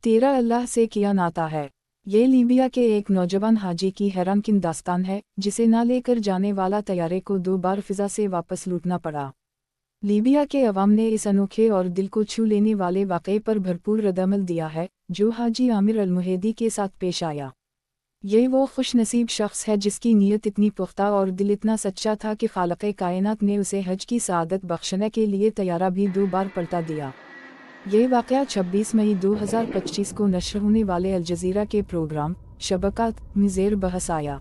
तेरा अल्लाह से किया नाता है। ये लीबिया के एक नौजवान हाजी की हैरानकुन दास्तान है, जिसे ना लेकर जाने वाला तैयारे को 2 बार फिजा से वापस लूटना पड़ा। लीबिया के अवाम ने इस अनोखे और दिल को छू लेने वाले वाक़े पर भरपूर रद्दअमल दिया है, जो हाजी आमिर अल-मुहेदी के साथ पेश आया। ये वो खुशनसीब शख्स है जिसकी नीयत इतनी पुख्ता और दिल इतना सच्चा था कि खालिक़े कायनात ने उसे हज की सआदत बख्शने के लिए तैयारा भी 2 बार पलटा दिया। ये वाक़या 26 मई 2025 को नश्र होने वाले अल जज़ीरा के प्रोग्राम शबकात में ज़ेर बहस आया।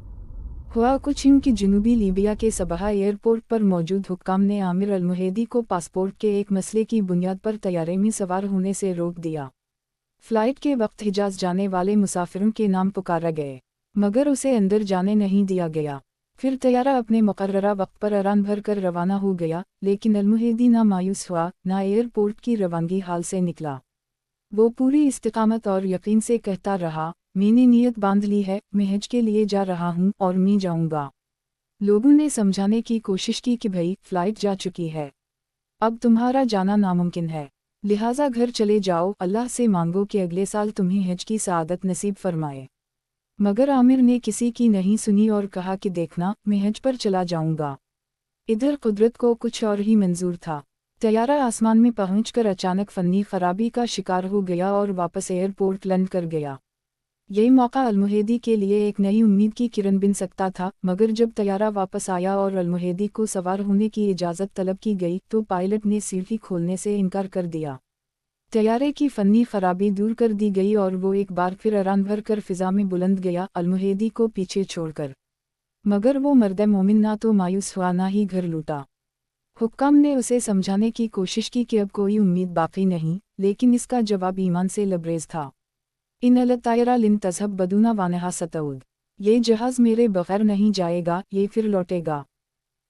हुआ कुछ यूं कि जनूबी लीबिया के सबहा एयरपोर्ट पर मौजूद हुक्काम ने आमिर अल-मुहेदी को पासपोर्ट के एक मसले की बुनियाद पर तैयारे में सवार होने से रोक दिया। फ़्लाइट के वक्त हिजाज जाने वाले मुसाफिरों के नाम पुकारा गए, मगर उसे अंदर जाने नहीं दिया गया। फिर तैयारा अपने मुकर्ररा वक्त पर उड़ान भर कर रवाना हो गया, लेकिन अल-मुहेदी ना मायूस हुआ, ना एयरपोर्ट की रवानगी हाल से निकला। वो पूरी इस्तिकामत और यकीन से कहता रहा, मैंने नीयत बांध ली है, मैं हज के लिए जा रहा हूँ और मैं जाऊँगा। लोगों ने समझाने की कोशिश की कि भाई फ़्लाइट जा चुकी है, अब तुम्हारा जाना नामुमकिन है, लिहाजा घर चले जाओ, अल्लाह से मांगो कि अगले साल तुम्हें हज की सआदत नसीब फरमाए। मगर आमिर ने किसी की नहीं सुनी और कहा कि देखना, मैं हज पर चला जाऊंगा। इधर कुदरत को कुछ और ही मंजूर था। तैयारा आसमान में पहुंचकर अचानक फन्नी खराबी का शिकार हो गया और वापस एयरपोर्ट लैंड कर गया। यही मौका अल-मुहेदी के लिए एक नई उम्मीद की किरण बन सकता था, मगर जब तैयारा वापस आया और अल-मुहेदी को सवार होने की इजाज़त तलब की गई तो पायलट ने सीढ़ी खोलने से इनकार कर दिया। तैयारे की फन्नी खराबी दूर कर दी गई और वो एक बार फिर उड़ान भर कर फिजा में बुलंद गया, अल-मुहेदी को पीछे छोड़कर। मगर वो मर्द मोमिन ना तो मायूस हुआ ना ही घर लूटा। हुक्काम ने उसे समझाने की कोशिश की कि अब कोई उम्मीद बाकी नहीं, लेकिन इसका जवाब ईमान से लबरेज था। इन अल-तायरा लिन तज़हब बदूना वानहा सतऊद, ये जहाज़ मेरे बगैर नहीं जाएगा, ये फिर लौटेगा।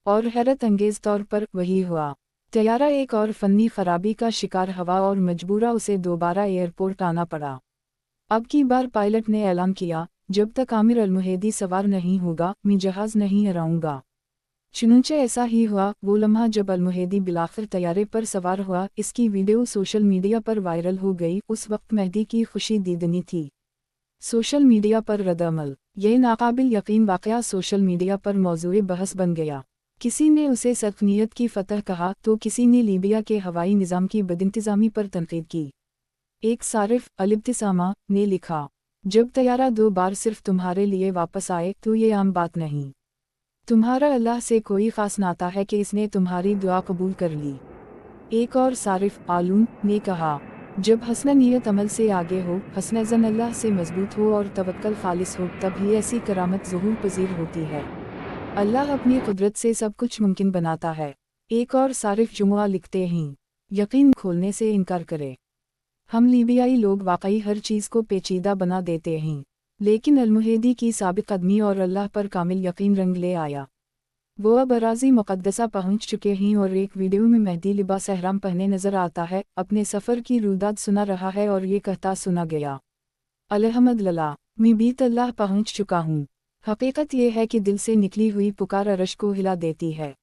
और हैरत अंगेज़ तौर पर वही हुआ। तैयारा एक और फन्नी खराबी का शिकार हुआ और मजबूरा उसे दोबारा एयरपोर्ट आना पड़ा। अब की बार पायलट ने ऐलान किया, जब तक आमिर अल-मुहेदी सवार नहीं होगा, मैं जहाज़ नहीं उड़ाऊंगा। चुनांचे ऐसा ही हुआ। वो लम्हा जब अल-मुहेदी बिलाखिर तैयारे पर सवार हुआ, इसकी वीडियो सोशल मीडिया पर वायरल हो गई। उस वक्त मेहदी की खुशी दीदनी थी। सोशल मीडिया पर रद्दअमल, ये नाकाबिल यकीन वाक़या सोशल मीडिया पर मौज़ूए बहस बन गया। किसी ने उसे सख्त-नीयत की फतह कहा तो किसी ने लीबिया के हवाई निज़ाम की बदइंतज़ामी पर तनक़ीद की। एक सारिफ अल-इब्तिसामा ने लिखा, जब तैयारा 2 बार सिर्फ तुम्हारे लिए वापस आए तो ये आम बात नहीं। तुम्हारा अल्लाह से कोई ख़ास नाता है कि इसने तुम्हारी दुआ कबूल कर ली। एक और सारिफ आलून ने कहा, जब हस्न नीयत अमल से आगे हो, हस्न ज़न अल्लाह से मजबूत हो और तवक्कल खालिस हो, तब ही ऐसी करामत ज़हूर पज़ीर होती है। अल्लाह अपनी कुदरत से सब कुछ मुमकिन बनाता है। एक और सारिफ जुमुआ लिखते हैं, यकीन खोलने से इनकार करे। हम लीबियाई लोग वाकई हर चीज़ को पेचीदा बना देते हैं, लेकिन अल-मुहेदी की साबिक़ कदमी और अल्लाह पर कामिल यकीन रंग ले आया। वो अब अराज़ी मुक़द्दसा पहुँच चुके हैं और एक वीडियो में मेहदी लिबास एहराम पहने नज़र आता है, अपने सफ़र की रुदाद सुना रहा है और ये कहता सुना गया, अल्हम्दुलिल्लाह, मैं बीत अल्लाह पहुँच चुका हूँ। हकीकत ये है कि दिल से निकली हुई पुकार अरश को हिला देती है।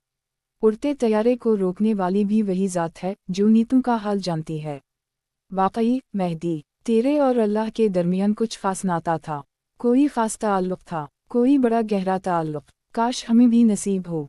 उड़ते तैयारे को रोकने वाली भी वही ज़ात है, जो नीतों का हाल जानती है। वाकई मेहदी, तेरे और अल्लाह के दरमियान कुछ ख़ास नाता था, कोई ख़ास ताल्लुक़ था, कोई बड़ा गहरा ताल्लुक़। काश हमें भी नसीब हो।